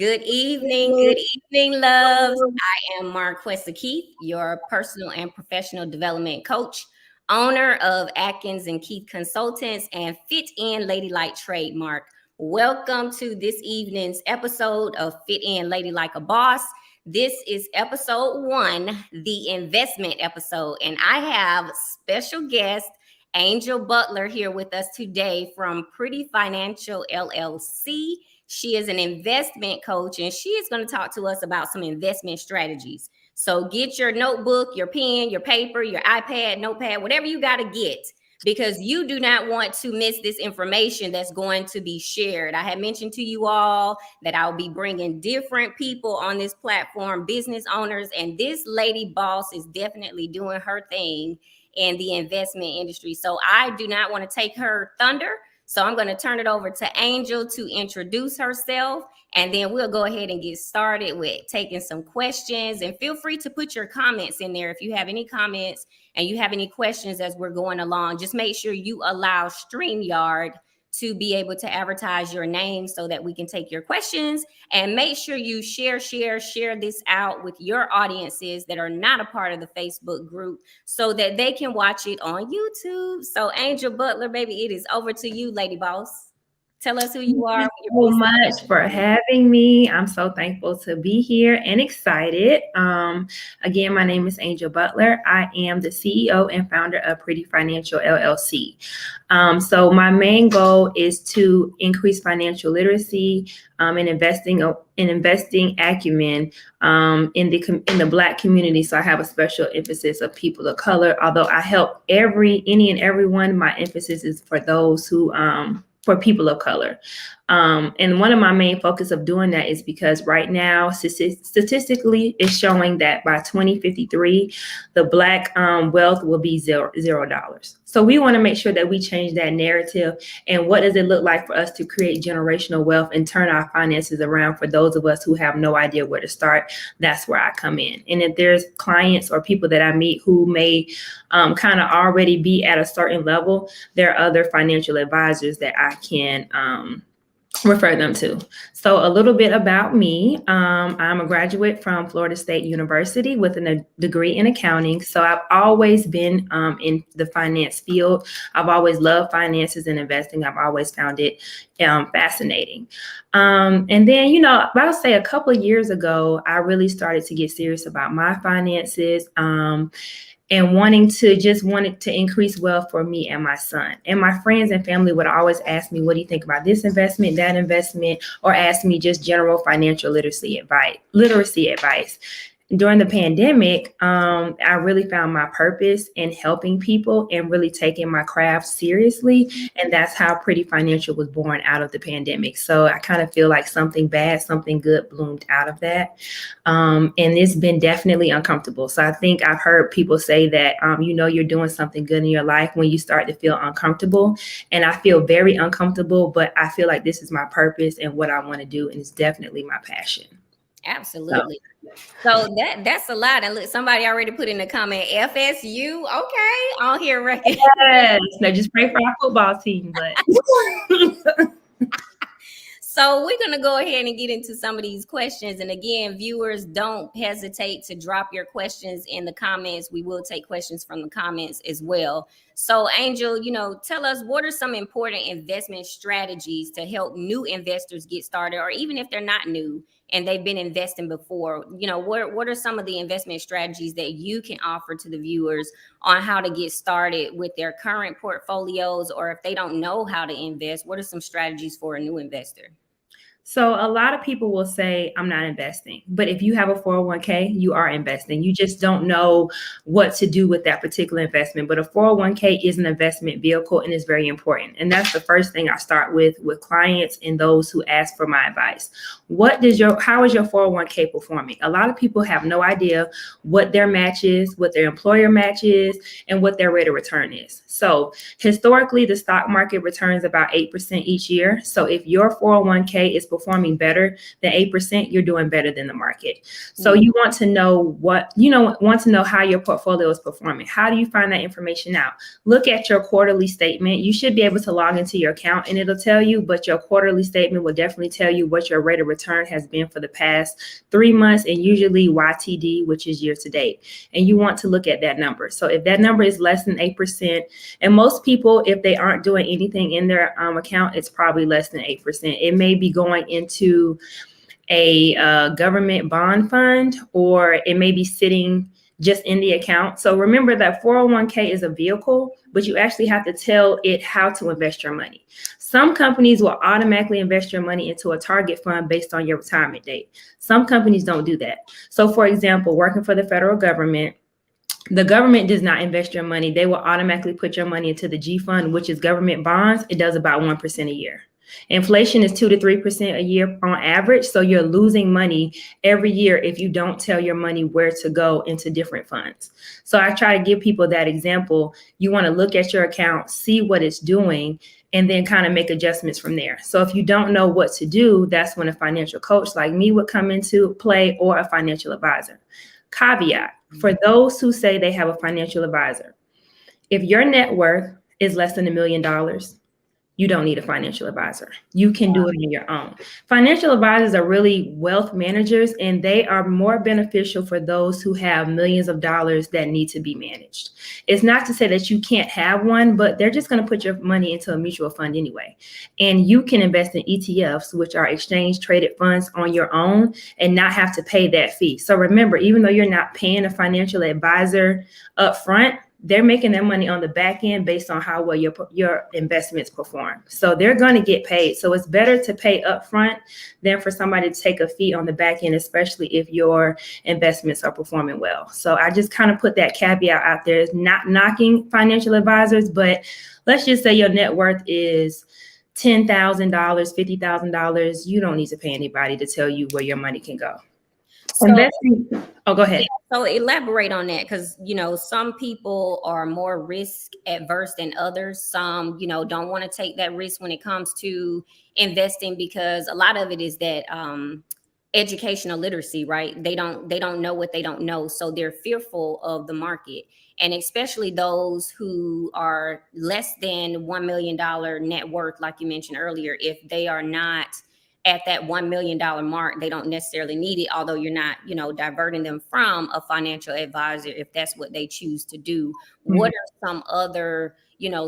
Good evening, loves. I am Marquessa Keith, your personal and professional development coach, owner of Atkins and Keith Consultants and FitNLadyLike trademark. Welcome to this evening's episode of FitNLadyLike a Boss. This is episode 1, the investment episode, and I have special guest Angel Butler here with us today from Pretty Financial LLC. She is an investment coach, and she is going to talk to us about some investment strategies. So get your notebook, your pen, your paper, your iPad, notepad, whatever you got to get, because you do not want to miss this information that's going to be shared. I had mentioned to you all that I'll be bringing different people on this platform, business owners, and this lady boss is definitely doing her thing in the investment industry. So I do not want to take her thunder. So I'm going to turn it over to Angel to introduce herself, and then we'll go ahead and get started with taking some questions. And feel free to put your comments in there if you have any comments and you have any questions as we're going along. Just make sure you allow StreamYard to be able to advertise your name so that we can take your questions, and make sure you share this out with your audiences that are not a part of the Facebook group so that they can watch it on YouTube. So Angel Butler, baby, it is over to you, Lady Boss. Tell us who you are. Thank you so much for having me. I'm so thankful to be here and excited. Again, my name is Angel Butler. I am the CEO and founder of Pretty Financial LLC. So my main goal is to increase financial literacy and investing acumen in the Black community. So I have a special emphasis of people of color. Although I help any and everyone, my emphasis is for those who for people of color. And one of my main focus of doing that is because right now, statistically, it's showing that by 2053, the Black wealth will be $0. So we want to make sure that we change that narrative. And what does it look like for us to create generational wealth and turn our finances around for those of us who have no idea where to start? That's where I come in. And if there's clients or people that I meet who may kind of already be at a certain level, there are other financial advisors that I can refer them to. So a little bit about me. I'm a graduate from Florida State University with a degree in accounting. So I've always been in the finance field. I've always loved finances and investing. I've always found it fascinating. And then, I would say a couple of years ago, I really started to get serious about my finances. And wanted to increase wealth for me and my son. And my friends and family would always ask me, what do you think about this investment, that investment, or ask me just general financial literacy advice. During the pandemic, I really found my purpose in helping people and really taking my craft seriously. And that's how Pretty Financial was born out of the pandemic. So I kind of feel like something bad, something good bloomed out of that. And it's been definitely uncomfortable. So I think I've heard people say that, you're doing something good in your life when you start to feel uncomfortable. And I feel very uncomfortable, but I feel like this is my purpose and what I want to do. And it's definitely my passion. Absolutely. So that's a lot. And look, somebody already put in the comment, FSU. Okay, on here record. Yes. No, just pray for our football team. But So we're going to go ahead and get into some of these questions. And again, viewers, don't hesitate to drop your questions in the comments. We will take questions from the comments as well. So Angel, tell us, what are some important investment strategies to help new investors get started, or even if they're not new and they've been investing before? What are some of the investment strategies that you can offer to the viewers on how to get started with their current portfolios, or if they don't know how to invest, what are some strategies for a new investor? So a lot of people will say, I'm not investing. But if you have a 401k, you are investing. You just don't know what to do with that particular investment. But a 401k is an investment vehicle and is very important. And that's the first thing I start with clients and those who ask for my advice. How is your 401k performing? A lot of people have no idea what their match is, what their employer match is, and what their rate of return is. So historically, the stock market returns about 8% each year. So if your 401k is performing better than 8%, you're doing better than the market. So you want to know how your portfolio is performing. How do you find that information out? Look at your quarterly statement. You should be able to log into your account and it'll tell you, but your quarterly statement will definitely tell you what your rate of return has been for the past 3 months, and usually YTD, which is year to date. And you want to look at that number. So if that number is less than 8%, and most people, if they aren't doing anything in their account, it's probably less than 8%. It may be going into a government bond fund, or it may be sitting just in the account. So remember that 401k is a vehicle, but you actually have to tell it how to invest your money. Some companies will automatically invest your money into a target fund based on your retirement date. Some companies don't do that. So for example, working for the federal government, the government does not invest your money. They will automatically put your money into the G fund, which is government bonds. It does about 1% a year. Inflation is 2 to 3% a year on average. So you're losing money every year if you don't tell your money where to go into different funds. So I try to give people that example. You want to look at your account, see what it's doing, and then kind of make adjustments from there. So if you don't know what to do, that's when a financial coach like me would come into play, or a financial advisor. Caveat for those who say they have a financial advisor: if your net worth is less than $1 million, you don't need a financial advisor. You can do it on your own. Financial advisors are really wealth managers, and they are more beneficial for those who have millions of dollars that need to be managed. It's not to say that you can't have one, but they're just going to put your money into a mutual fund anyway. And you can invest in ETFs, which are exchange traded funds, on your own and not have to pay that fee. So remember, even though you're not paying a financial advisor up front, they're making their money on the back end based on how well your investments perform. So they're going to get paid. So it's better to pay upfront than for somebody to take a fee on the back end, especially if your investments are performing well. So I just kind of put that caveat out there. It's not knocking financial advisors, but let's just say your net worth is $10,000, $50,000. You don't need to pay anybody to tell you where your money can go. So, investing. Oh, go ahead. Yeah, so elaborate on that, because some people are more risk adverse than others. Some don't want to take that risk when it comes to investing, because a lot of it is that educational literacy, right? They don't know what they don't know, so they're fearful of the market. And especially those who are less than $1 million net worth, like you mentioned earlier, if they are not at that $1 million mark, they don't necessarily need it, although you're not, diverting them from a financial advisor if that's what they choose to do. Mm-hmm. What are some other,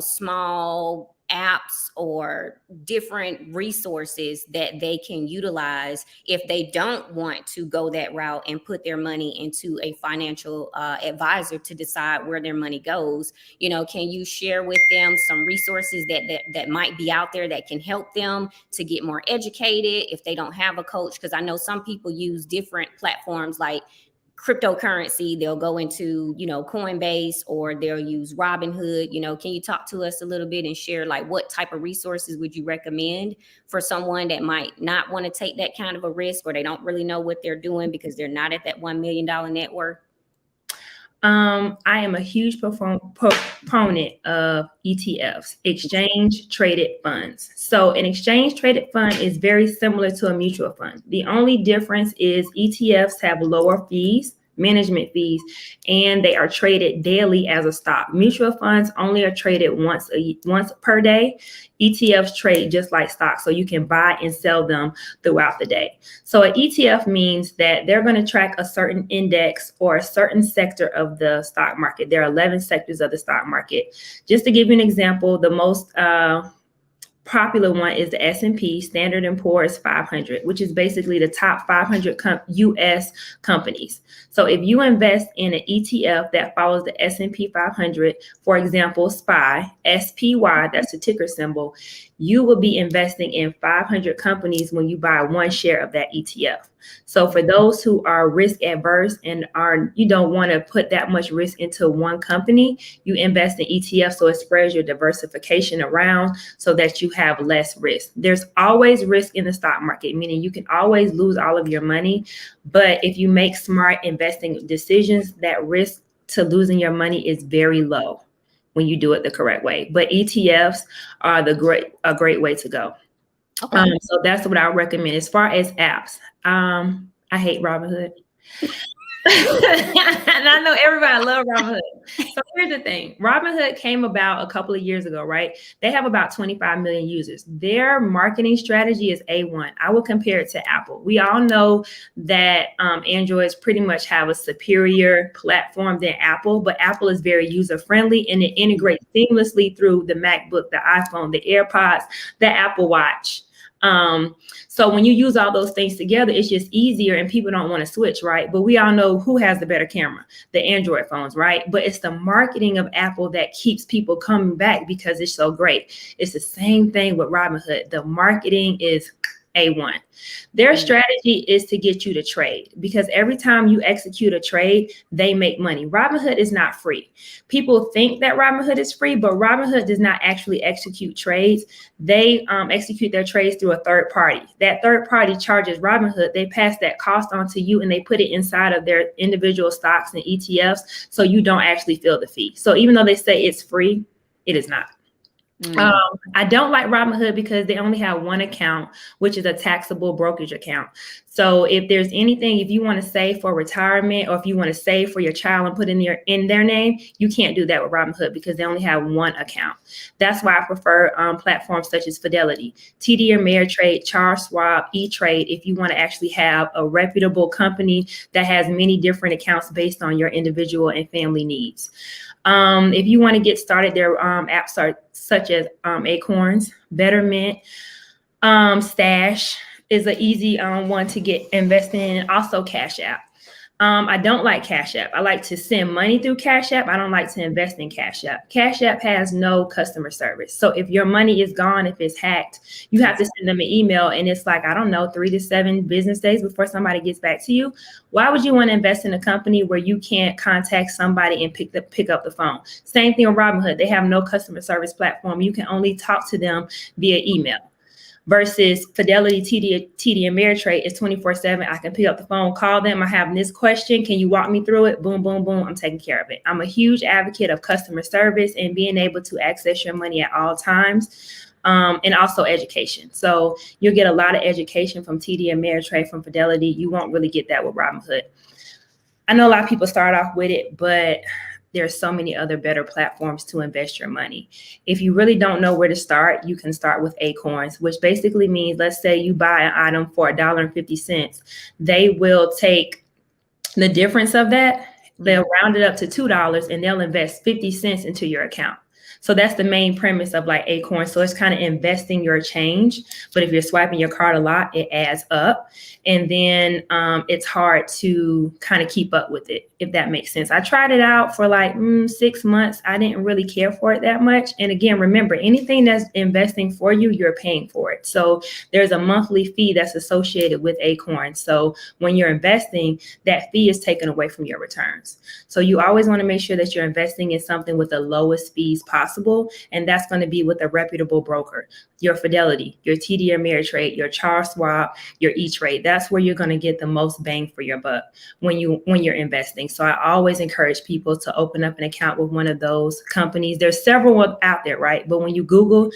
small apps or different resources that they can utilize if they don't want to go that route and put their money into a financial advisor to decide where their money goes? Can you share with them some resources that might be out there that can help them to get more educated if they don't have a coach? Because I know some people use different platforms like cryptocurrency. They'll go into, Coinbase, or they'll use Robinhood. Can you talk to us a little bit and share like what type of resources would you recommend for someone that might not want to take that kind of a risk, or they don't really know what they're doing because they're not at that $1 million net worth? I am a huge proponent of ETFs, exchange traded funds. So an exchange traded fund is very similar to a mutual fund. The only difference is ETFs have lower fees, management fees, and they are traded daily as a stock. Mutual funds only are traded once per day. ETFs trade just like stocks, so you can buy and sell them throughout the day. So an ETF means that they're going to track a certain index or a certain sector of the stock market. There are 11 sectors of the stock market. Just to give you an example, the most popular one is the S&P, Standard & Poor's 500, which is basically the top 500 U.S. companies. So if you invest in an ETF that follows the S&P 500, for example, SPY, that's the ticker symbol, you will be investing in 500 companies when you buy one share of that ETF. So for those who are risk adverse and you don't want to put that much risk into one company, you invest in ETF, so it spreads your diversification around so that you have less risk. There's always risk in the stock market, meaning you can always lose all of your money. But if you make smart investing decisions, that risk to losing your money is very low when you do it the correct way. But ETFs are a great way to go. Okay. So that's what I recommend. As far as apps, I hate Robinhood. And I know everybody loves Robinhood. So here's the thing. Robinhood came about a couple of years ago, right? They have about 25 million users. Their marketing strategy is A1. I will compare it to Apple. We all know that Androids pretty much have a superior platform than Apple, but Apple is very user-friendly and it integrates seamlessly through the MacBook, the iPhone, the AirPods, the Apple Watch. So when you use all those things together, it's just easier and people don't want to switch, right? But we all know who has the better camera, the Android phones, right? But it's the marketing of Apple that keeps people coming back because it's so great. It's the same thing with Robinhood. The marketing is A1. Their strategy is to get you to trade because every time you execute a trade, they make money. Robinhood is not free. People think that Robinhood is free, but Robinhood does not actually execute trades. They execute their trades through a third party. That third party charges Robinhood. They pass that cost on to you and they put it inside of their individual stocks and ETFs so you don't actually feel the fee. So even though they say it's free, it is not. I don't like Robinhood because they only have one account, which is a taxable brokerage account. So if there's anything, if you want to save for retirement or if you want to save for your child and put in their name, you can't do that with Robinhood because they only have one account. That's why I prefer platforms such as Fidelity, TD Ameritrade, Charles Schwab, E-Trade, if you want to actually have a reputable company that has many different accounts based on your individual and family needs. If you want to get started, there are apps such as Acorns, Betterment, Stash is an easy one to get invested in. Also, Cash App. I don't like Cash App. I like to send money through Cash App. I don't like to invest in Cash App. Cash App has no customer service. So if your money is gone, if it's hacked, you have to send them an email and it's like, I don't know, 3 to 7 business days before somebody gets back to you. Why would you want to invest in a company where you can't contact somebody and pick up the phone? Same thing with Robinhood. They have no customer service platform. You can only talk to them via email. Versus Fidelity, TD Ameritrade is 24/7. I can pick up the phone, call them. I have this question. Can you walk me through it? Boom, boom, boom. I'm taking care of it. I'm a huge advocate of customer service and being able to access your money at all times. And also education. So you'll get a lot of education from TD Ameritrade, from Fidelity. You won't really get that with Robinhood. I know a lot of people start off with it, but there's so many other better platforms to invest your money. If you really don't know where to start, you can start with Acorns, which basically means, let's say you buy an item for $1.50. They will take the difference of that, they'll round it up to $2 and they'll invest 50 cents into your account. So that's the main premise of like Acorn. So it's kind of investing your change. But if you're swiping your card a lot, it adds up. And then it's hard to kind of keep up with it, if that makes sense. I tried it out for like 6 months. I didn't really care for it that much. And again, remember, anything that's investing for you, you're paying for it. So there's a monthly fee that's associated with Acorn. So when you're investing, that fee is taken away from your returns. So you always want to make sure that you're investing in something with the lowest fees possible. And that's going to be with a reputable broker. Your Fidelity, your TD Ameritrade, your Charles Schwab, your E-Trade. That's where you're going to get the most bang for your buck when you're investing. So I always encourage people to open up an account with one of those companies. There's several out there, right? But when you Google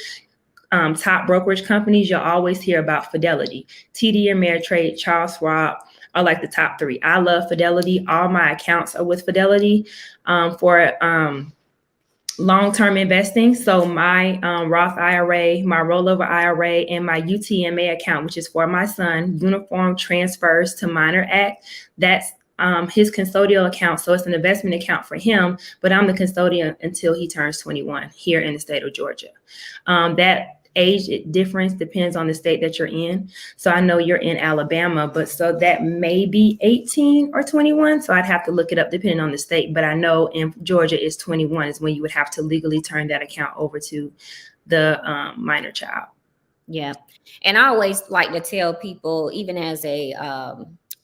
top brokerage companies, you'll always hear about Fidelity, TD Ameritrade, Charles Schwab are like the top 3. I love Fidelity. All my accounts are with Fidelity for long-term investing. So my Roth IRA, my rollover IRA, and my UTMA account, which is for my son, Uniform Transfers to Minor Act, that's his custodial account. So it's an investment account for him, but I'm the custodian until he turns 21 here in the state of Georgia. That age difference depends on the state that you're in. So I know you're in Alabama, but so that may be 18 or 21. So I'd have to look it up depending on the state. But I know in Georgia is 21 is when you would have to legally turn that account over to the minor child. Yeah. And I always like to tell people, even as a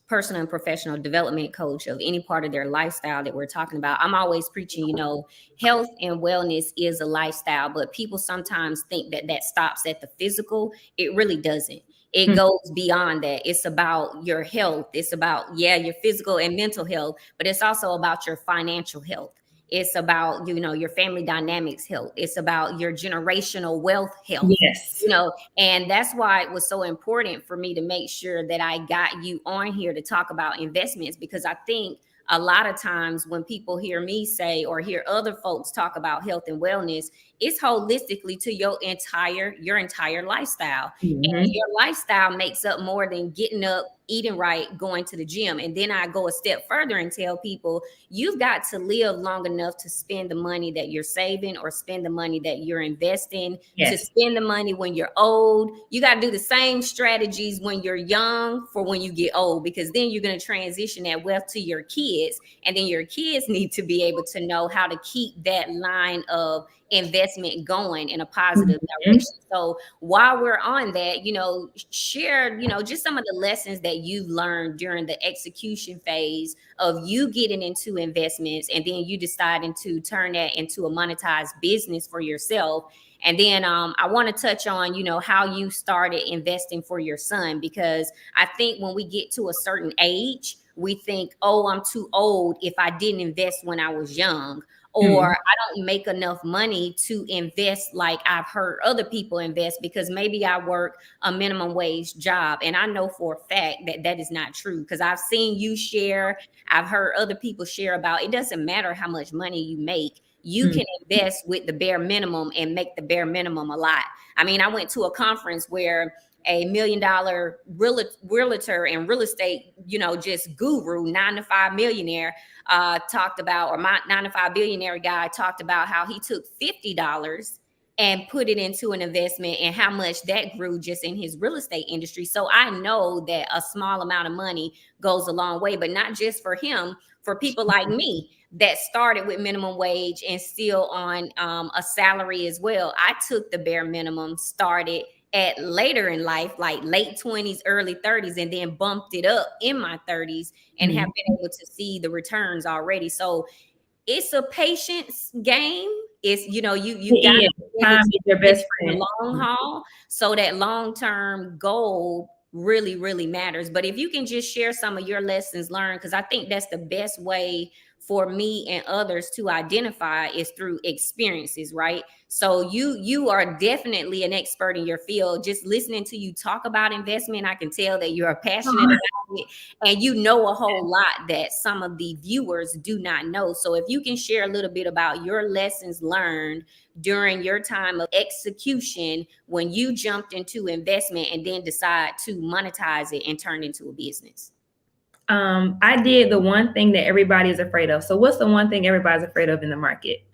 personal and professional development coach of any part of their lifestyle that we're talking about, I'm always preaching, health and wellness is a lifestyle, but people sometimes think that stops at the physical. It really doesn't. It goes beyond that. It's about your health. It's about, your physical and mental health, but it's also about your financial health. It's about, your family dynamics health. It's about your generational wealth health. Yes. And that's why it was so important for me to make sure that I got you on here to talk about investments, because I think a lot of times when people hear me say or hear other folks talk about health and wellness, it's holistically to your entire lifestyle. And your lifestyle makes up more than getting up, eating right, going to the gym. And then I go a step further and tell people, you've got to live long enough to spend the money that you're saving or spend the money that you're investing, to spend the money when you're old. You got to do the same strategies when you're young for when you get old, because then you're going to transition that wealth to your kids. And then your kids need to be able to know how to keep that line of investment going in a positive direction. So while we're on that, share, just some of the lessons that you've learned during the execution phase of you getting into investments and then you deciding to turn that into a monetized business for yourself. And then I want to touch on, how you started investing for your son, because I think when we get to a certain age, we think, oh, I'm too old if I didn't invest when I was young, or I don't make enough money to invest like I've heard other people invest because maybe I work a minimum wage job. And I know for a fact that that is not true, because I've seen you share, I've heard other people share about it doesn't matter how much money you make. You can invest with the bare minimum and make the bare minimum a lot. I mean, I went to a conference where a $1 million realtor and real estate, just guru, 9-to-5 millionaire, talked about, or my 9-to-5 billionaire guy talked about how he took $50 and put it into an investment and how much that grew just in his real estate industry. So I know that a small amount of money goes a long way, but not just for him, for people like me that started with minimum wage and still on a salary as well. I took the bare minimum, started at later in life, like late 20s, early 30s, and then bumped it up in my 30s and have been able to see the returns already. So it's a patience game. It's, you got to time is your best friend. The long haul. So that long-term goal really, really matters. But if you can just share some of your lessons learned, because I think that's the best way for me and others to identify is through experiences, right? So you are definitely an expert in your field. Just listening to you talk about investment, I can tell that you're passionate about it and you know a whole lot that some of the viewers do not know. So if you can share a little bit about your lessons learned during your time of execution when you jumped into investment and then decide to monetize it and turn it into a business. I did the one thing that everybody is afraid of. So what's the one thing everybody's afraid of in the market?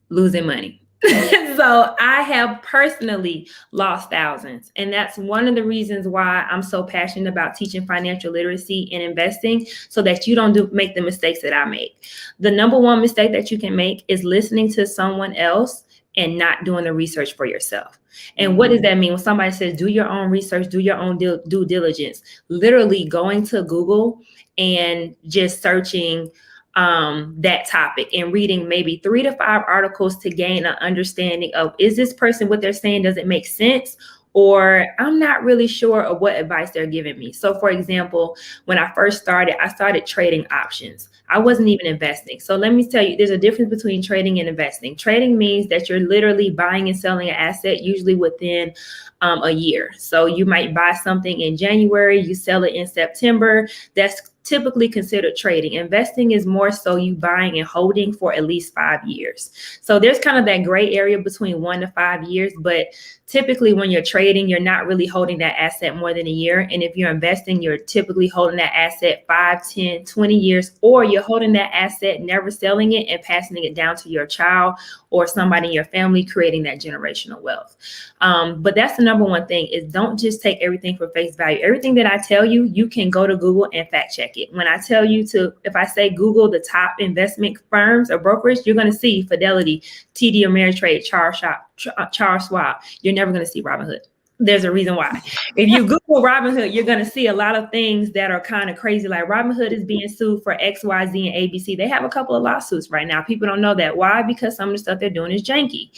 Losing money. So I have personally lost thousands. And that's one of the reasons why I'm so passionate about teaching financial literacy and investing, so that you don't make the mistakes that I make. The number one mistake that you can make is listening to someone else and not doing the research for yourself. And what does that mean? When somebody says, do your own research, do your own due diligence, literally going to Google and just searching that topic and reading maybe 3 to 5 articles to gain an understanding of, is this person, what they're saying, does it make sense? Or I'm not really sure of what advice they're giving me. So for example, when I first started, I started trading options. I wasn't even investing. So let me tell you, there's a difference between trading and investing. Trading means that you're literally buying and selling an asset, usually within a year. So you might buy something in January, you sell it in September. That's typically considered trading. Investing is more so you buying and holding for at least 5 years. So there's kind of that gray area between 1 to 5 years, but typically when you're trading, you're not really holding that asset more than a year. And if you're investing, you're typically holding that asset 5, 10, 20 years, or you're holding that asset, never selling it and passing it down to your child or somebody in your family, creating that generational wealth. But that's the number one thing, is don't just take everything for face value. Everything that I tell you, you can go to Google and fact check it. When I tell you to, if I say Google the top investment firms or brokerage, you're going to see Fidelity, TD Ameritrade, Charles Schwab. You're never going to see Robinhood. There's a reason why. If you Google Robinhood, you're going to see a lot of things that are kind of crazy. Like Robinhood is being sued for X, Y, Z, and ABC. They have a couple of lawsuits right now. People don't know that. Why? Because some of the stuff they're doing is janky.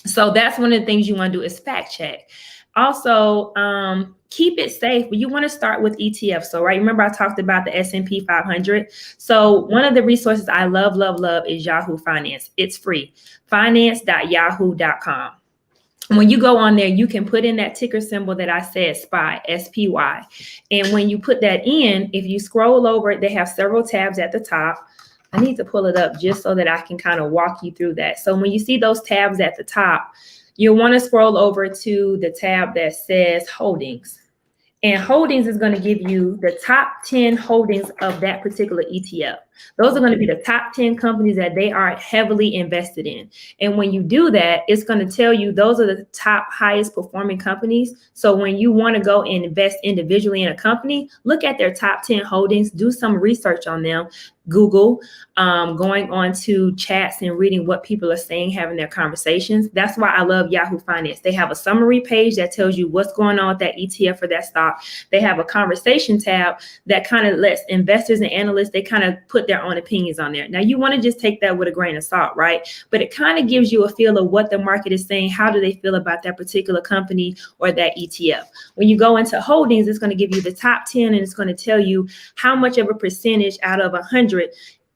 So that's one of the things you want to do is fact check. Also, keep it safe, but you want to start with ETF. So, right, remember I talked about the S&P 500. So, one of the resources I love, love, love is Yahoo Finance. It's free. Finance.yahoo.com. When you go on there, you can put in that ticker symbol that I said, SPY, SPY. And when you put that in, if you scroll over, they have several tabs at the top. I need to pull it up just so that I can kind of walk you through that. So when you see those tabs at the top, you'll want to scroll over to the tab that says holdings. And holdings is going to give you the top 10 holdings of that particular ETF. Those are going to be the top 10 companies that they are heavily invested in. And when you do that, it's going to tell you those are the top highest performing companies. So when you want to go and invest individually in a company, look at their top 10 holdings, do some research on them, Google, going on to chats and reading what people are saying, having their conversations. That's why I love Yahoo Finance. They have a summary page that tells you what's going on with that ETF or that stock. They have a conversation tab that kind of lets investors and analysts, they kind of put their own opinions on there. Now, you want to just take that with a grain of salt, right? But it kind of gives you a feel of what the market is saying. How do they feel about that particular company or that ETF? When you go into holdings, it's going to give you the top 10, and it's going to tell you how much of a percentage out of 100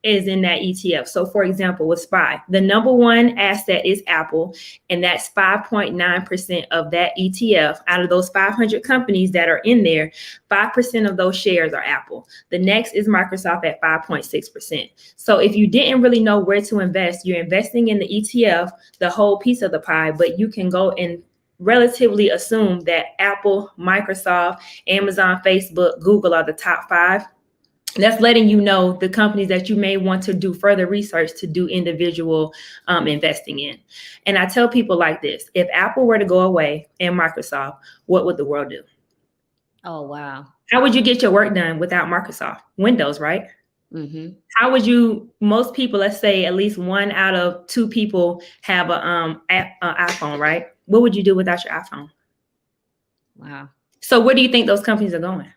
is in that ETF. So for example, with SPY, the number one asset is Apple, and that's 5.9% of that ETF. Out of those 500 companies that are in there, 5% of those shares are Apple. The next is Microsoft at 5.6%. So if you didn't really know where to invest, you're investing in the ETF, the whole piece of the pie, but you can go and relatively assume that Apple, Microsoft, Amazon, Facebook, Google are the top 5. That's letting you know the companies that you may want to do further research to do individual investing in. And I tell people like this: if Apple were to go away and Microsoft, what would the world do? Oh, wow. How would you get your work done without Microsoft? Windows, right? Mm-hmm. How would you, most people, let's say at least 1 out of 2 people have a iPhone, right? What would you do without your iPhone? Wow. So where do you think those companies are going?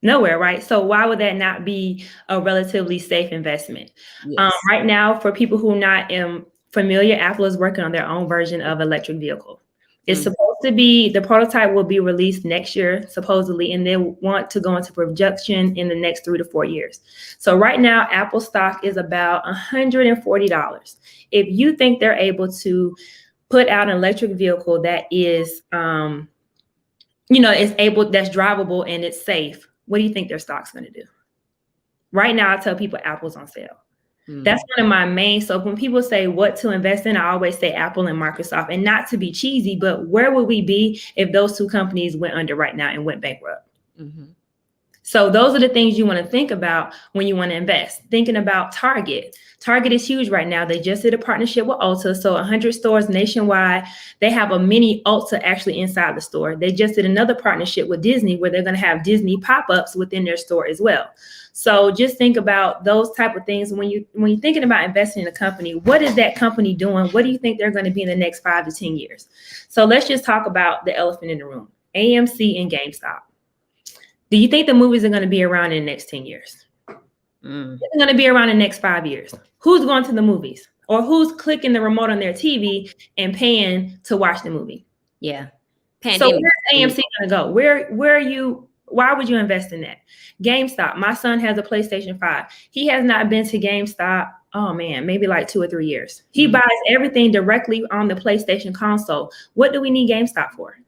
Nowhere, right? So why would that not be a relatively safe investment? Yes. Right now, for people who are not familiar, Apple is working on their own version of electric vehicle. It's supposed to be, the prototype will be released next year, supposedly, and they want to go into production in the next 3 to 4 years. So right now, Apple stock is about $140. If you think they're able to put out an electric vehicle that is, is able, that's drivable and it's safe, what do you think their stock's going to do? Right now, I tell people Apple's on sale. That's one of my main. So when people say what to invest in, I always say Apple and Microsoft. And not to be cheesy, but where would we be if those 2 companies went under right now and went bankrupt? Mm-hmm. So those are the things you want to think about when you want to invest. Thinking about Target. Target is huge right now. They just did a partnership with Ulta. So 100 stores nationwide. They have a mini Ulta actually inside the store. They just did another partnership with Disney where they're going to have Disney pop-ups within their store as well. So just think about those type of things. When you're thinking about investing in a company, what is that company doing? What do you think they're going to be in the next 5 to 10 years? So let's just talk about the elephant in the room, AMC and GameStop. Do you think the movies are going to be around in the next 10 years? They're going to be around in the next 5 years. Who's going to the movies? Or who's clicking the remote on their TV and paying to watch the movie? Yeah. Pandemic. So where's AMC going to go? Where are you? Why would you invest in that? GameStop. My son has a PlayStation 5. He has not been to GameStop, oh man, maybe like 2 or 3 years. He buys everything directly on the PlayStation console. What do we need GameStop for?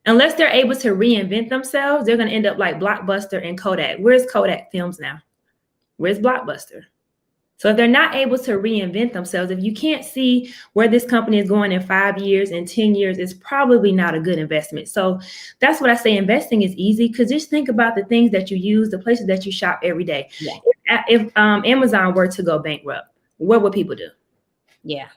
Unless they're able to reinvent themselves, they're going to end up like Blockbuster and Kodak. Where's Kodak Films now? Where's Blockbuster? So if they're not able to reinvent themselves, if you can't see where this company is going in 5 years and 10 years, it's probably not a good investment. So that's what I say. Investing is easy because just think about the things that you use, the places that you shop every day. Yeah. If Amazon were to go bankrupt, what would people do? Yeah.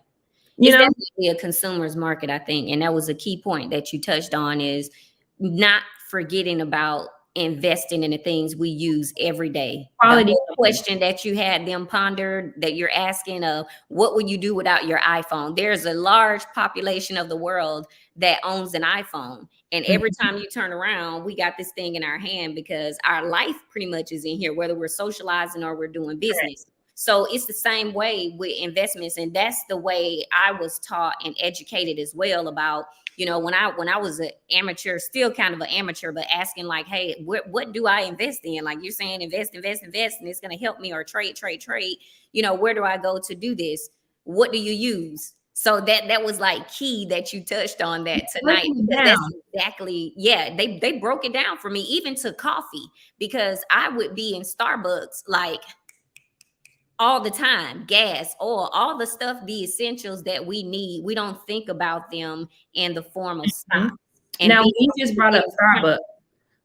It's definitely a consumer's market, I think. And that was a key point that you touched on, is not forgetting about investing in the things we use every day. Quality. The question that you had them ponder, that you're asking of, what would you do without your iPhone? There's a large population of the world that owns an iPhone. And every time you turn around, we got this thing in our hand because our life pretty much is in here, whether we're socializing or we're doing business. So it's the same way with investments. And that's the way I was taught and educated as well about, when I was an amateur, still kind of an amateur, but asking like, hey, what do I invest in? Like you're saying, invest, and it's going to help me, or trade. Where do I go to do this? What do you use? So that was like key that you touched on that tonight, because that's exactly, they broke it down for me, even to coffee, because I would be in Starbucks like all the time, gas, oil, all the stuff, the essentials that we need. We don't think about them in the form of stock. And now, you just brought up Starbucks.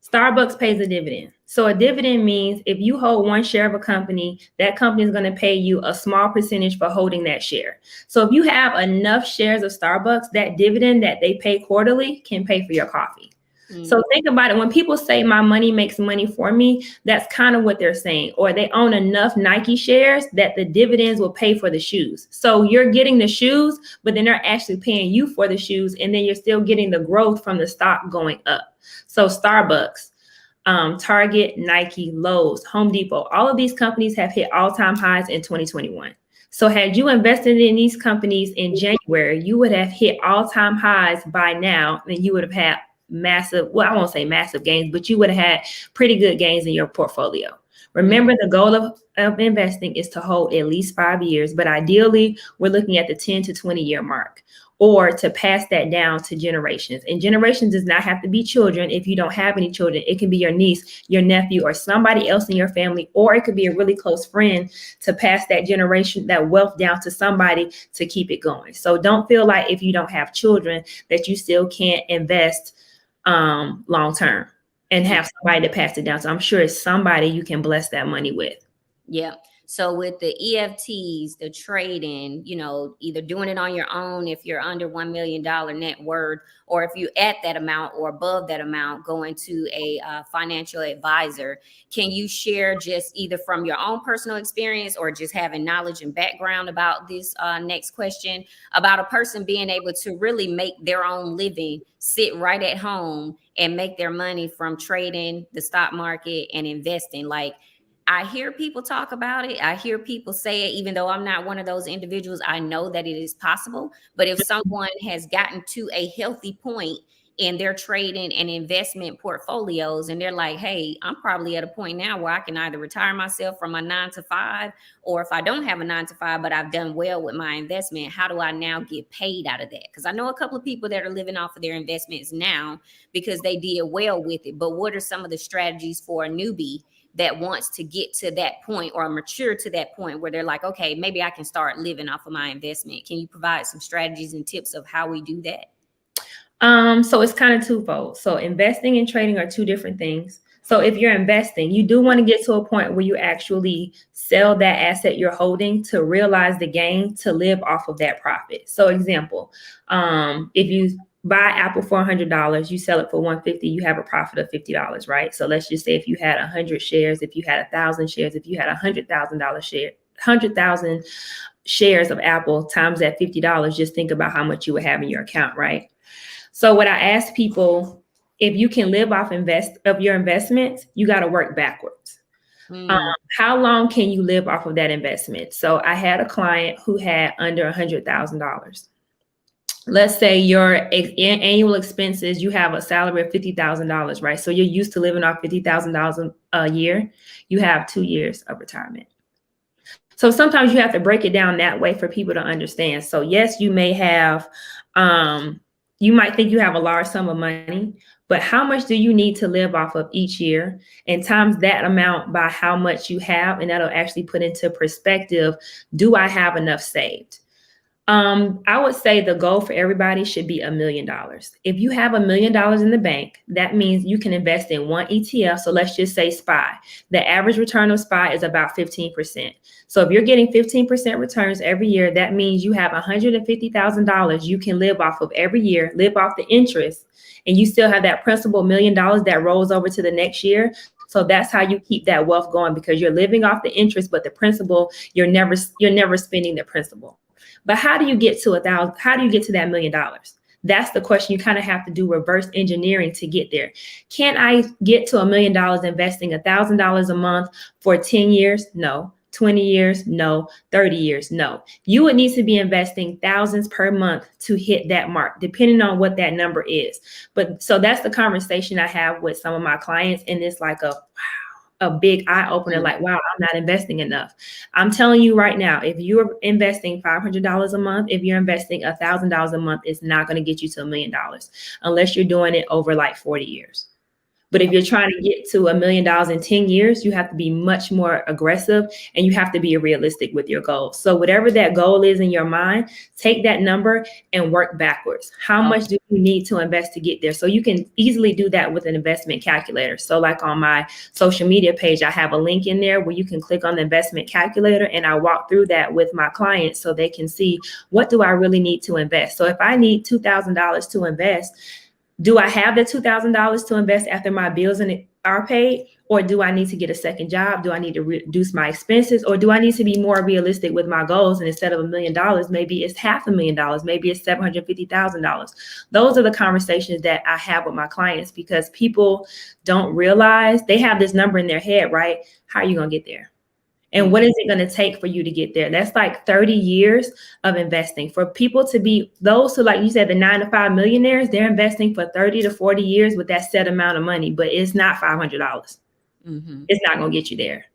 Starbucks pays a dividend. So a dividend means if you hold one share of a company, that company is going to pay you a small percentage for holding that share. So if you have enough shares of Starbucks, that dividend that they pay quarterly can pay for your coffee. So think about it. When people say my money makes money for me, that's kind of what they're saying. Or they own enough Nike shares that the dividends will pay for the shoes. So you're getting the shoes, but then they're actually paying you for the shoes. And then you're still getting the growth from the stock going up. So Starbucks, Target, Nike, Lowe's, Home Depot, all of these companies have hit all-time highs in 2021. So had you invested in these companies in January, you would have hit all-time highs by now, and you would have had massive, well, I won't say massive gains, but you would have had pretty good gains in your portfolio. Remember, the goal of investing is to hold at least 5 years, but ideally we're looking at the 10 to 20 year mark, or to pass that down to generations. And generations does not have to be children. If you don't have any children, it can be your niece, your nephew, or somebody else in your family, or it could be a really close friend, to pass that generation, that wealth down to somebody to keep it going. So don't feel like if you don't have children that you still can't invest long term and have somebody to pass it down. So I'm sure it's somebody you can bless that money with. Yeah. So with the EFTs, the trading, either doing it on your own if you're under $1 million net worth, or if you at that amount or above that amount, going to a financial advisor. Can you share just either from your own personal experience or just having knowledge and background about this next question, about a person being able to really make their own living, sit right at home and make their money from trading, the stock market, and investing? Like, I hear people talk about it. I hear people say it, even though I'm not one of those individuals. I know that it is possible. But if someone has gotten to a healthy point in their trading and investment portfolios, and they're like, hey, I'm probably at a point now where I can either retire myself from my 9 to 5, or if I don't have a 9 to 5, but I've done well with my investment, how do I now get paid out of that? Because I know a couple of people that are living off of their investments now because they did well with it. But what are some of the strategies for a newbie that wants to get to that point, or mature to that point where they're like, okay, maybe I can start living off of my investment? Can you provide some strategies and tips of how we do that? So it's kind of twofold. So investing and trading are two different things. So if you're investing, you do want to get to a point where you actually sell that asset you're holding to realize the gain, to live off of that profit. So example, if you buy Apple for $100, you sell it for $150, you have a profit of $50, right? So let's just say if you had 100 shares, if you had 1,000 shares, if you had $100,000 share, 100,000 shares of Apple times that $50, just think about how much you would have in your account, right? So what I ask people, if you can live off of your investments, you got to work backwards. How long can you live off of that investment? So I had a client who had under $100,000. Let's say your annual expenses, you have a salary of $50,000, right? So you're used to living off $50,000 a year. You have 2 years of retirement. So sometimes you have to break it down that way for people to understand. So yes, you may have, you might think you have a large sum of money, but how much do you need to live off of each year, and times that amount by how much you have, and that'll actually put into perspective, do I have enough saved? I would say the goal for everybody should be $1 million. If you have $1 million in the bank, that means you can invest in one ETF. So let's just say SPY. The average return of SPY is about 15%. So if you're getting 15% returns every year, that means you have $150,000 you can live off of every year, live off the interest, and you still have that principal $1 million that rolls over to the next year. So that's how you keep that wealth going, because you're living off the interest, but the principal, you're never spending the principal. But how do you get to $1,000? How do you get to that $1 million? That's the question. You kind of have to do reverse engineering to get there. Can I get to $1 million investing $1,000 a month for 10 years? No. 20 years? No. 30 years? No. You would need to be investing thousands per month to hit that mark, depending on what that number is. But so that's the conversation I have with some of my clients. And it's like a big eye opener, like, wow, I'm not investing enough. I'm telling you right now, if you're investing $500 a month, if you're investing $1,000 a month, it's not going to get you to $1 million unless you're doing it over like 40 years. But if you're trying to get to $1 million in 10 years, you have to be much more aggressive and you have to be realistic with your goals. So whatever that goal is in your mind, take that number and work backwards. How much do you need to invest to get there? So you can easily do that with an investment calculator. So like on my social media page, I have a link in there where you can click on the investment calculator, and I walk through that with my clients so they can see, what do I really need to invest? So if I need $2,000 to invest, do I have the $2,000 to invest after my bills are paid? Or do I need to get a second job? Do I need to reduce my expenses? Or do I need to be more realistic with my goals? And instead of $1 million, maybe it's $500,000, maybe it's $750,000. Those are the conversations that I have with my clients, because people don't realize they have this number in their head, right? How are you going to get there? And what is it going to take for you to get there? That's like 30 years of investing. For people to be, those who, like you said, the 9-to-5 millionaires, they're investing for 30 to 40 years with that set amount of money, but it's not $500. Mm-hmm. It's not going to get you there.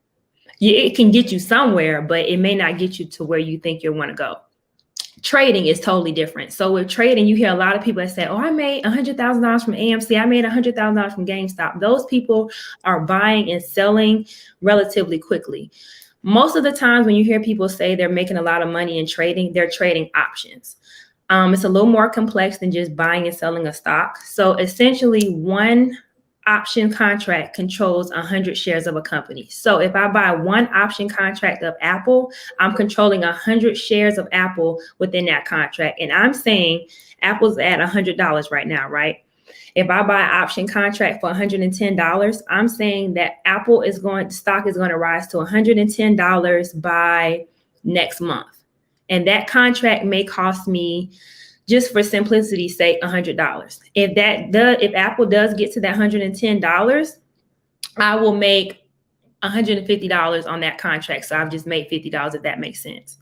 It can get you somewhere, but it may not get you to where you think you want to go. Trading is totally different. So with trading, you hear a lot of people that say, oh, I made $100,000 from AMC. I made $100,000 from GameStop. Those people are buying and selling relatively quickly. Most of the times when you hear people say they're making a lot of money in trading, they're trading options. It's a little more complex than just buying and selling a stock. So essentially, one option contract controls 100 shares of a company. So if I buy one option contract of Apple, I'm controlling 100 shares of Apple within that contract. And I'm saying Apple's at $100 right now, right? If I buy an option contract for $110, I'm saying that stock is going to rise to $110 by next month. And that contract may cost me, just for simplicity's sake, $100. If Apple does get to that $110, I will make $150 on that contract. So I've just made $50, if that makes sense.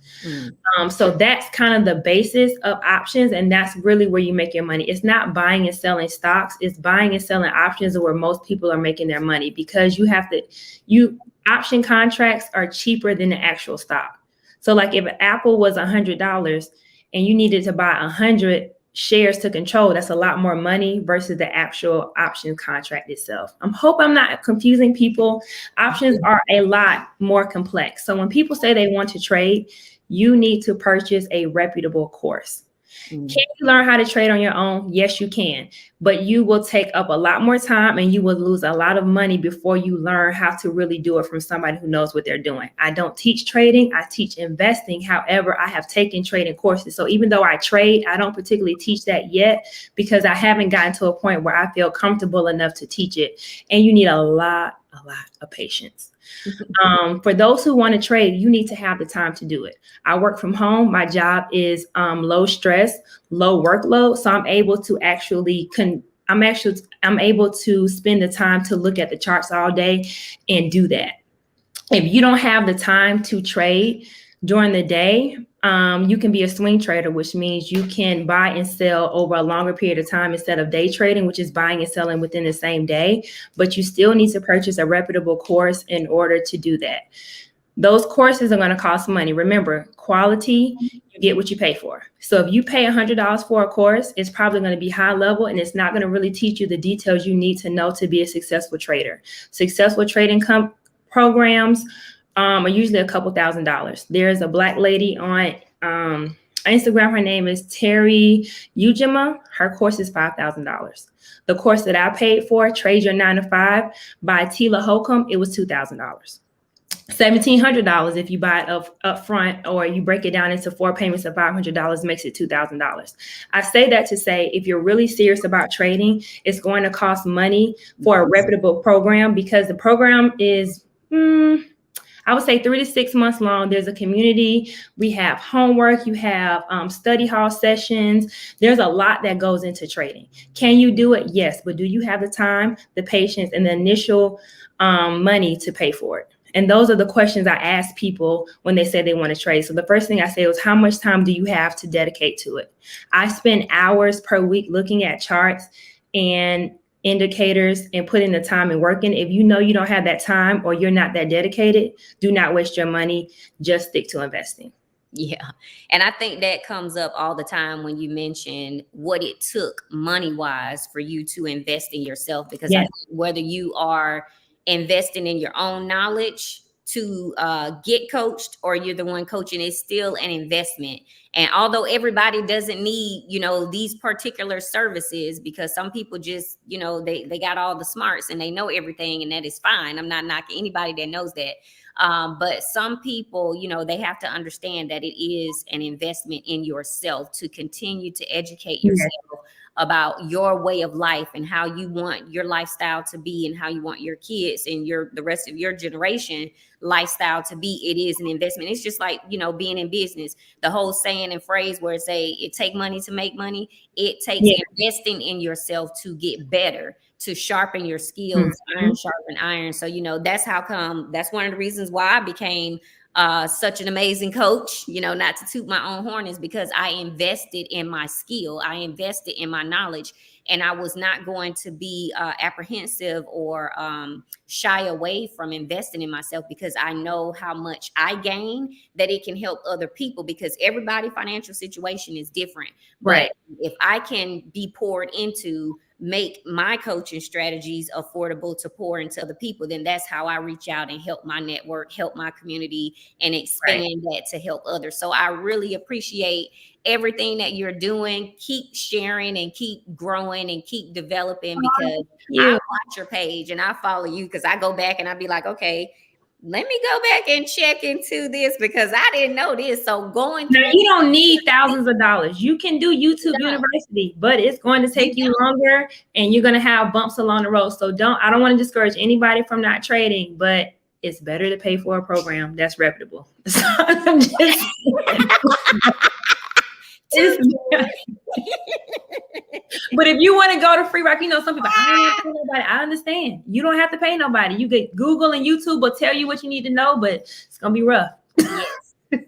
So that's kind of the basis of options. And that's really where you make your money. It's not buying and selling stocks. It's buying and selling options, where most people are making their money, because option contracts are cheaper than the actual stock. So like if Apple was $100 and you needed to buy 100 shares to control, that's a lot more money versus the actual option contract itself. I hope I'm not confusing people. Options are a lot more complex. So when people say they want to trade, you need to purchase a reputable course. Can you learn how to trade on your own? Yes, you can. But you will take up a lot more time and you will lose a lot of money before you learn how to really do it from somebody who knows what they're doing. I don't teach trading. I teach investing. However, I have taken trading courses. So even though I trade, I don't particularly teach that yet, because I haven't gotten to a point where I feel comfortable enough to teach it. And you need a lot of patience. For those who want to trade, you need to have the time to do it. I work from home. My job is low stress, low workload. So I'm able to I'm able to spend the time to look at the charts all day and do that. If you don't have the time to trade during the day, you can be a swing trader, which means you can buy and sell over a longer period of time instead of day trading, which is buying and selling within the same day. But you still need to purchase a reputable course in order to do that. Those courses are going to cost money. Remember, quality, you get what you pay for. So if you pay $100 for a course, it's probably going to be high level, and it's not going to really teach you the details you need to know to be a successful trader. Successful trading programs are usually a couple $1,000s. There's a Black lady on Instagram. Her name is Terry Ujima. Her course is $5,000. The course that I paid for, Trade Your 9 to 5 by Tila Holcomb, it was $2,000. $1,700 if you buy it up front, or you break it down into 4 payments of $500, makes it $2,000. I say that to say, if you're really serious about trading, it's going to cost money for a reputable program, because the program is, I would say 3 to 6 months long. There's a community. We have homework. You have study hall sessions. There's a lot that goes into trading. Can you do it? Yes. But do you have the time, the patience, and the initial money to pay for it? And those are the questions I ask people when they say they want to trade. So the first thing I say was, how much time do you have to dedicate to it? I spend hours per week looking at charts and indicators and putting the time and working. If you know you don't have that time or you're not that dedicated, do not waste your money. Just stick to investing. Yeah. And I think that comes up all the time when you mention what it took money wise for you to invest in yourself, because Yes. I think whether you are investing in your own knowledge to get coached or you're the one coaching, it's still an investment. And although everybody doesn't need, these particular services, because some people just, they got all the smarts and they know everything, and that is fine. I'm not knocking anybody that knows that. But some people, they have to understand that it is an investment in yourself to continue to educate yourself about your way of life and how you want your lifestyle to be and how you want your kids and the rest of your generation lifestyle to be. It is an investment. It's just like, being in business, the whole saying and phrase where it take money to make money. It takes investing in yourself to get better, to sharpen your skills, iron sharpen iron. So, that's one of the reasons why I became such an amazing coach, not to toot my own horn, is because I invested in my skill. I invested in my knowledge, and I was not going to be apprehensive or shy away from investing in myself, because I know how much I gain, that it can help other people, because everybody's financial situation is different. Right. But if I can be poured into, make my coaching strategies affordable to pour into other people, then that's how I reach out and help my network, help my community, and expand that to help others. So I really appreciate everything that you're doing. Keep sharing and keep growing and keep developing, because I watch your page and I follow you, because I go back and I be like, okay, let me go back and check into this, because I didn't know this. So going through, you don't need thousands of dollars. You can do YouTube University, but it's going to take you longer, and you're going to have bumps along the road. So I don't want to discourage anybody from not trading, but it's better to pay for a program that's reputable. So I'm just but if you want to go to free rock, some people, I don't have to pay nobody. I understand. You don't have to pay nobody. You get Google and YouTube will tell you what you need to know, but it's going to be rough. Yes.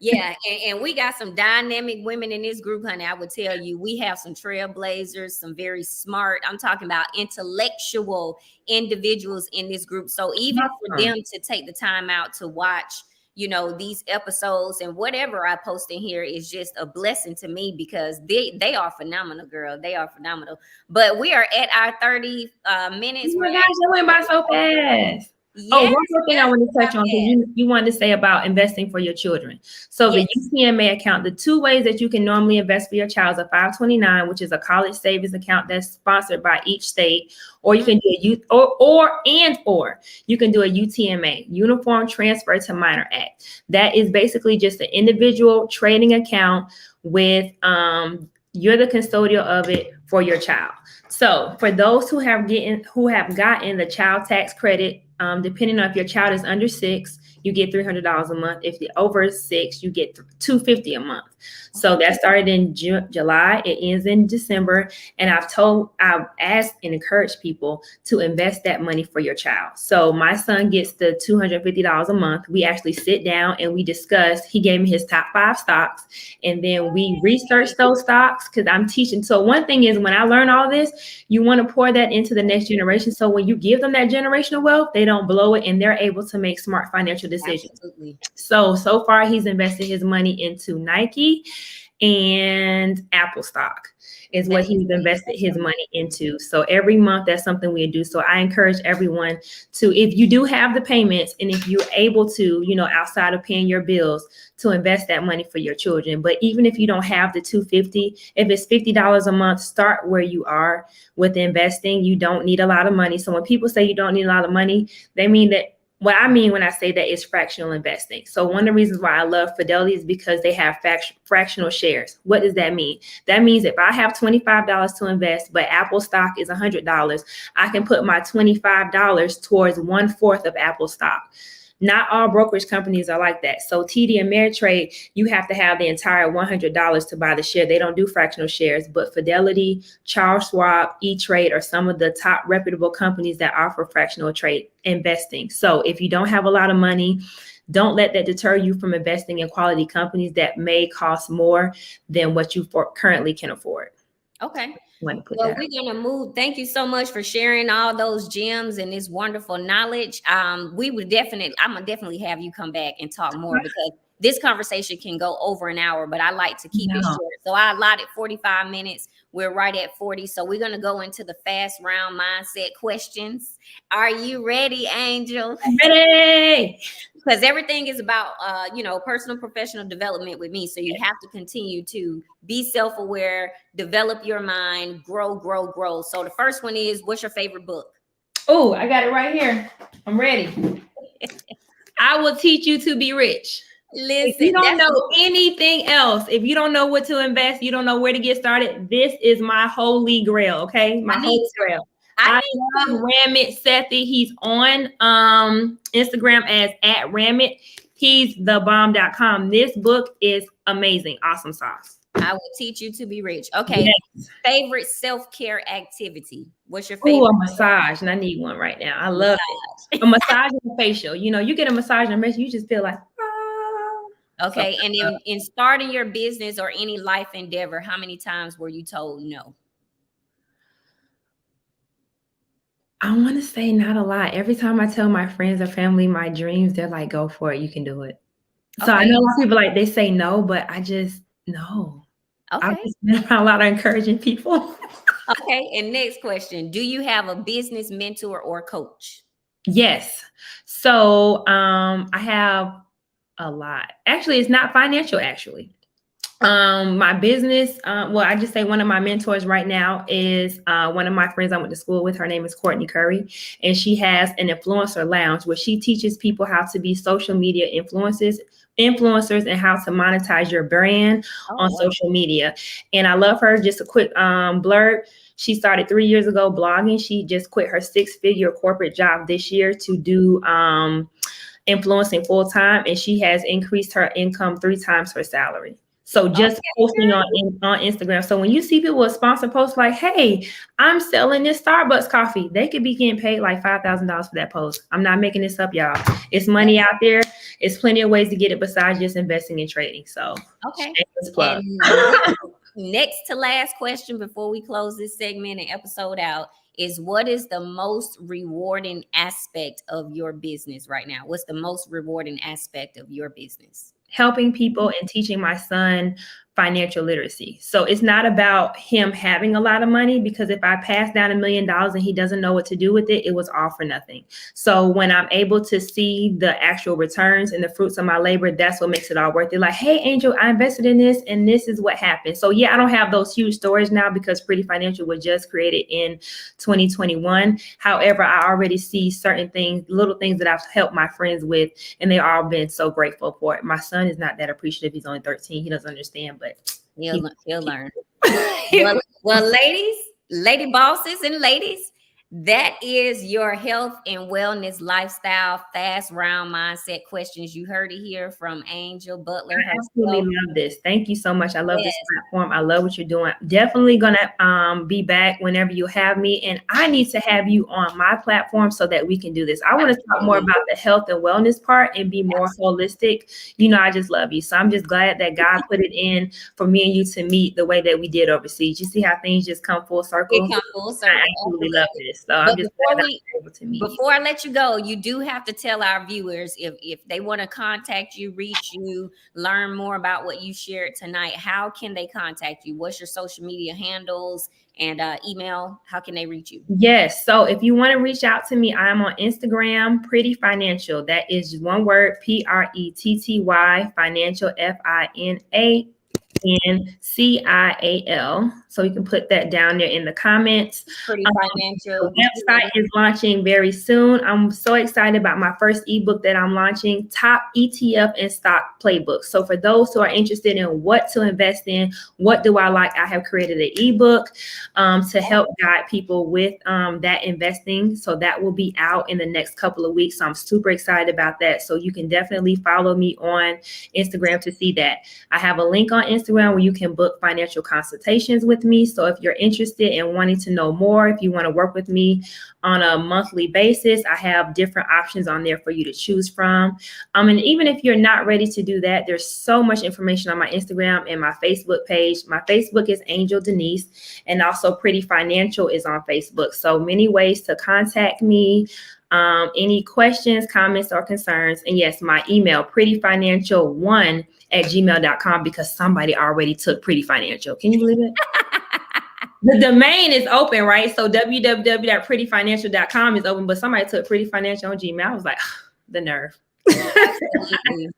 Yeah. And we got some dynamic women in this group, honey. I would tell you, we have some trailblazers, some very smart, I'm talking about intellectual individuals in this group. So even for them to take the time out to watch, these episodes and whatever I post in here is just a blessing to me, because they are phenomenal, girl. They are phenomenal. But we are at our 30 minutes. Oh my gosh, that went by so fast. Yes, one more thing I want to touch on, because you wanted to say about investing for your children. So the UTMA account, the two ways that you can normally invest for your child is a 529, which is a college savings account that's sponsored by each state, or you can do a you can do a UTMA, Uniform Transfer to Minor Act. That is basically just an individual trading account with you're the custodial of it for your child. So for those who have gotten the child tax credit, depending on if your child is under 6, you get $300 a month. If they're over 6, you get $250 a month. So that started in July. It ends in December. And I've asked and encouraged people to invest that money for your child. So my son gets the $250 a month. We actually sit down and we discuss. He gave me his top 5 stocks, and then we research those stocks, because I'm teaching. So one thing is, when I learn all this, you want to pour that into the next generation. So when you give them that generational wealth, they don't blow it, and they're able to make smart financial decisions. Absolutely. So far he's invested his money into Nike and Apple stock is what he's invested his money into. So every month, that's something we do. So I encourage everyone to, if you do have the payments, and if you're able to, outside of paying your bills, to invest that money for your children. But even if you don't have the $250, if it's $50 a month, start where you are with investing. You don't need a lot of money. So when people say you don't need a lot of money, they mean that. What I mean when I say that is fractional investing. So one of the reasons why I love Fidelity is because they have fractional shares. What does that mean? That means if I have $25 to invest, but Apple stock is $100, I can put my $25 towards 1/4 of Apple stock. Not all brokerage companies are like that. So TD Ameritrade, you have to have the entire $100 to buy the share. They don't do fractional shares, but Fidelity, Charles Schwab, E-Trade are some of the top reputable companies that offer fractional trade investing. So if you don't have a lot of money, don't let that deter you from investing in quality companies that may cost more than what you currently can afford. Okay. Well, we're going to move. Thank you so much for sharing all those gems and this wonderful knowledge. I'm going to definitely have you come back and talk more, because this conversation can go over an hour, but I like to keep it short. So I allotted 45 minutes. We're right at 40. So we're going to go into the fast round mindset questions. Are you ready, Angel? Ready. Because everything is about, personal professional development with me. So you have to continue to be self-aware, develop your mind, grow. So the first one is, what's your favorite book? Oh, I got it right here. I'm ready. I Will Teach You to Be Rich. Listen, if you don't know anything else, if you don't know what to invest, you don't know where to get started, this is my holy grail, okay? My holy grail. I love Ramit Sethi. He's on Instagram as @Ramit. He's thebomb.com. This book is amazing. Awesome sauce. I Will Teach You to Be Rich. Okay. Yes. Favorite self-care activity? What's your favorite? Oh, a massage. And I need one right now. I love it. A massage and a facial. You get a massage and a facial, you just feel like, okay. So, and in starting your business or any life endeavor, how many times were you told no? I want to say not a lot. Every time I tell my friends or family my dreams, they're like, go for it. You can do it. So I know a lot of people they say no, but I just no. Okay. I've just been around a lot of encouraging people. Okay. And next question. Do you have a business mentor or coach? Yes. So I have a lot. Actually, it's not financial, actually. My business, I just say one of my mentors right now is one of my friends I went to school with. Her name is Courtney Curry, and she has an influencer lounge where she teaches people how to be social media influencers and how to monetize your brand on social media. And I love her. Just a quick blurb. She started 3 years ago blogging. She just quit her 6-figure corporate job this year to do influencing full time, and she has increased her income 3 times her salary. So just posting on Instagram. So when you see people with sponsor posts like, hey, I'm selling this Starbucks coffee, they could be getting paid like $5,000 for that post. I'm not making this up, y'all. It's money out there. It's plenty of ways to get it besides just investing and trading. So plug. Next to last question before we close this segment and episode out is, what is the most rewarding aspect of your business right now? What's the most rewarding aspect of your business? Helping people and teaching my son financial literacy. So it's not about him having a lot of money, because if I pass down $1 million and he doesn't know what to do with it, it was all for nothing. So when I'm able to see the actual returns and the fruits of my labor, that's what makes it all worth it. Like, hey, Angel, I invested in this and this is what happened. So yeah, I don't have those huge stories now because Pretty Financial was just created in 2021. However, I already see certain things, little things that I've helped my friends with, and they all been so grateful for it. My son is not that appreciative. He's only 13. He doesn't understand, but he'll learn. Well, lady bosses and ladies, that is your health and wellness lifestyle fast round mindset questions. You heard it here from Angel Butler. I absolutely love this. Thank you so much. I love this platform. I love what you're doing. Definitely gonna be back whenever you have me, and I need to have you on my platform so that we can do this. I want to talk more about the health and wellness part and be more holistic. I just love you. So I'm just glad that God put it in for me and you to meet the way that we did overseas. You see how things just come full circle? It come full circle. I absolutely love this. So I'm just glad I'm able to meet. Before I let you go, you do have to tell our viewers if they want to contact you, reach you, learn more about what you shared tonight, how can they contact you? What's your social media handles and email? How can they reach you? Yes. So if you want to reach out to me, I'm on Instagram, Pretty Financial. That is just one word, PRETTY Financial, FINA. FitNCIAL. So you can put that down there in the comments. Pretty Financial. The website is launching very soon. I'm so excited about my first ebook that I'm launching, Top ETF and Stock Playbook. So for those who are interested in what to invest in, what do I like, I have created an ebook to help guide people with that investing. So that will be out in the next couple of weeks. So I'm super excited about that. So you can definitely follow me on Instagram to see that. I have a link on Instagram where you can book financial consultations with me. So if you're interested in wanting to know more, if you want to work with me on a monthly basis, I have different options on there for you to choose from. And even if you're not ready to do that, there's so much information on my Instagram and my Facebook page. My Facebook is Angel Denise, and also Pretty Financial is on Facebook. So many ways to contact me. Any questions, comments, or concerns. And yes, my email, prettyfinancial1@gmail.com, because somebody already took Pretty Financial. Can you believe it? The domain is open, right? So www.prettyfinancial.com is open, but somebody took Pretty Financial on Gmail. I was like, the nerve. Absolutely.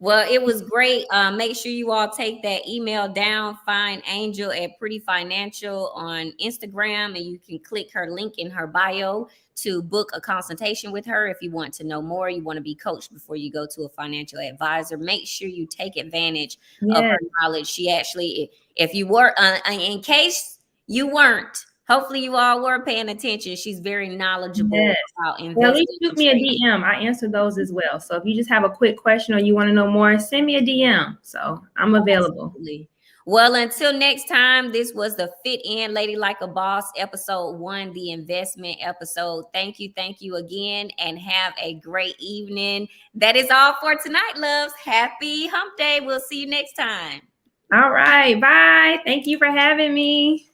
Well, it was great. Make sure you all take that email down. Find Angel at Pretty Financial on Instagram, and you can click her link in her bio to book a consultation with her. If you want to know more, you want to be coached before you go to a financial advisor, make sure you take advantage of her knowledge. She actually, if you were, in case you weren't, hopefully you all were paying attention. She's very knowledgeable about investing. Well, at least shoot me a DM. I answer those as well. So if you just have a quick question or you want to know more, send me a DM. So I'm available. Absolutely. Well, until next time, this was the Fit In Lady Like a Boss, episode 1, the investment episode. Thank you again, and have a great evening. That is all for tonight, loves. Happy hump day. We'll see you next time. All right. Bye. Thank you for having me.